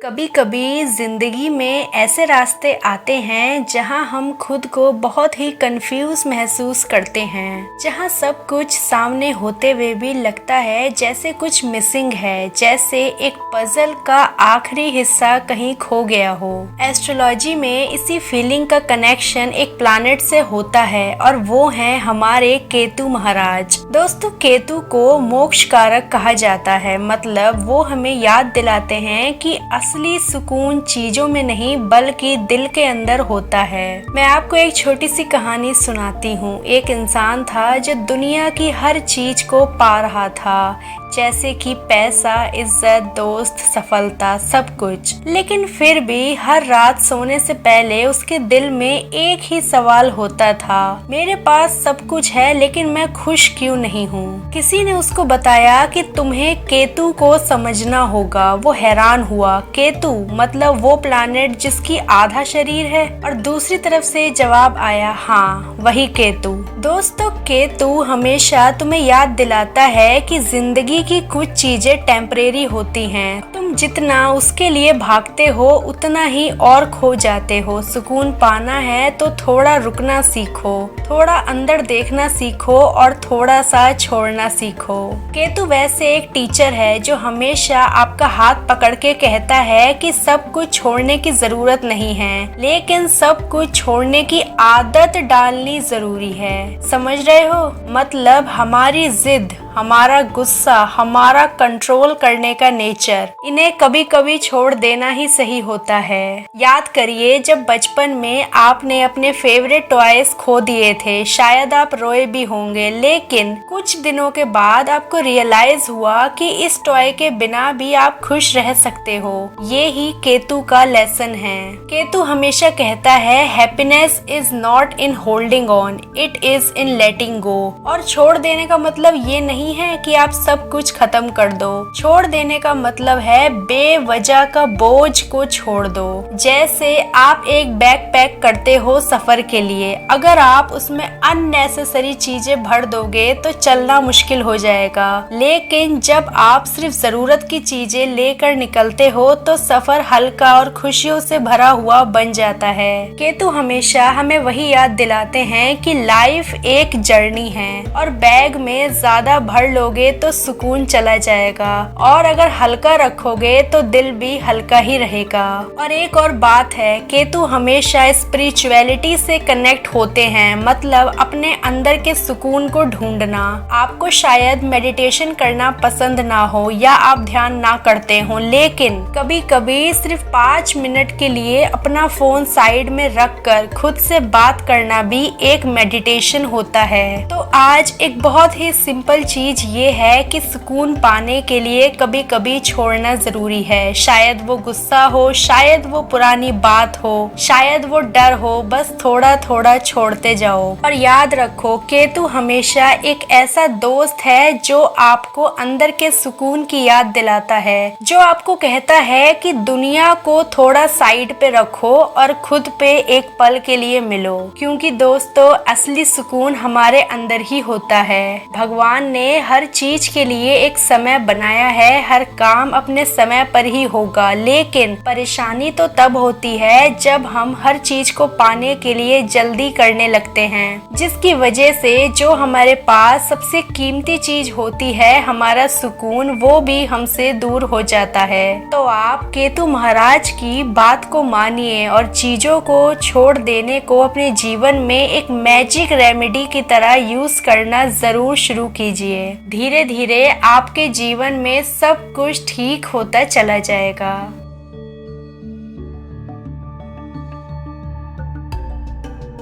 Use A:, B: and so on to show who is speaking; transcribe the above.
A: कभी कभी जिंदगी में ऐसे रास्ते आते हैं जहां हम खुद को बहुत ही कंफ्यूज महसूस करते हैं, जहां सब कुछ सामने होते हुए भी लगता है जैसे कुछ मिसिंग है, जैसे एक पजल का आखिरी हिस्सा कहीं खो गया हो। एस्ट्रोलॉजी में इसी फीलिंग का कनेक्शन एक प्लैनेट से होता है और वो है हमारे केतु महाराज। दोस्तों, केतु को मोक्ष कारक कहा जाता है, मतलब वो हमें याद दिलाते हैं कि असली सुकून चीजों में नहीं बल्कि दिल के अंदर होता है। मैं आपको एक छोटी सी कहानी सुनाती हूँ। एक इंसान था जो दुनिया की हर चीज को पा रहा था, जैसे कि पैसा, इज्जत, दोस्त, सफलता, सब कुछ। लेकिन फिर भी हर रात सोने से पहले उसके दिल में एक ही सवाल होता था, मेरे पास सब कुछ है लेकिन मैं खुश क्यों नहीं हूँ। किसी ने उसको बताया कि तुम्हें केतु को समझना होगा। वो हैरान हुआ, केतु मतलब वो प्लैनेट जिसकी आधा शरीर है? और दूसरी तरफ से जवाब आया, हाँ वही केतु। दोस्तों, केतु हमेशा तुम्हें याद दिलाता है कि जिंदगी की कुछ चीजें टेम्परेरी होती हैं। तुम जितना उसके लिए भागते हो उतना ही और खो जाते हो। सुकून पाना है तो थोड़ा रुकना सीखो, थोड़ा अंदर देखना सीखो और थोड़ा सा छोड़ना सीखो। केतु वैसे एक टीचर है जो हमेशा आपका हाथ पकड़ के कहता है कि सब कुछ छोड़ने की जरूरत नहीं है, लेकिन सब कुछ छोड़ने की आदत डालनी जरूरी है। समझ रहे हो? मतलब हमारी जिद, हमारा गुस्सा, हमारा कंट्रोल करने का नेचर, इन्हें कभी कभी छोड़ देना ही सही होता है। याद करिए, जब बचपन में आपने अपने फेवरेट टॉयज खो दिए थे, शायद आप रोए भी होंगे, लेकिन कुछ दिनों के बाद आपको रियलाइज हुआ कि इस टॉय के बिना भी आप खुश रह सकते हो। ये ही केतु का लेसन है। केतु हमेशा कहता है, happiness is not in holding on, it is in letting go. और छोड़ देने का मतलब ये नहीं है कि आप सब कुछ खत्म कर दो। छोड़ देने का मतलब है बेवजह का बोझ को छोड़ दो। जैसे आप एक बैग पैक करते हो सफर के लिए, अगर आप उसमें अननेसेसरी चीजें भर दोगे तो चलना मुश्किल हो जाएगा, लेकिन जब आप सिर्फ जरूरत की चीजें लेकर निकलते हो तो सफर हल्का और खुशियों से भरा हुआ बन जाता है। केतु हमेशा हमें वही याद दिलाते हैं कि लाइफ एक जर्नी है और बैग में ज्यादा भर लोगे तो सुकून चला जाएगा, और अगर हल्का रखोगे तो दिल भी हल्का ही रहेगा। और एक और बात है, केतु हमेशा स्पिरिचुअलिटी से कनेक्ट होते हैं, मतलब अपने अंदर के सुकून को ढूंढना। आपको शायद मेडिटेशन करना पसंद ना हो या आप ध्यान ना करते हो, लेकिन कभी कभी सिर्फ 5 मिनट के लिए अपना फोन साइड में रखकर खुद से बात करना भी एक मेडिटेशन होता है। तो आज एक बहुत ही सिंपल चीज ये है कि सुकून पाने के लिए कभी कभी छोड़ना जरूरी है। शायद वो गुस्सा हो, शायद वो पुरानी बात हो, शायद वो डर हो, बस थोड़ा थोड़ा छोड़ते जाओ। और याद रखो, केतु हमेशा एक ऐसा दोस्त है जो आपको अंदर के सुकून की याद दिलाता है, जो आपको कहता है कि दुनिया को थोड़ा साइड पे रखो और खुद पे एक पल के लिए मिलो, क्योंकि दोस्तों असली सुकून हमारे अंदर ही होता है। भगवान ने हर चीज के लिए एक समय बनाया है, हर काम अपने समय पर ही होगा, लेकिन परेशानी तो तब होती है जब हम हर चीज को पाने के लिए जल्दी करने लगते हैं, जिसकी वजह से जो हमारे पास सबसे कीमती चीज होती है, हमारा सुकून, वो भी हमसे दूर हो जाता है। तो आप केतु महाराज की बात को मानिए और चीजों को छोड़ देने को अपने जीवन में एक मैजिक रेमेडी की तरह यूज करना जरूर शुरू कीजिए। धीरे धीरे आपके जीवन में सब कुछ ठीक होता चला जाएगा।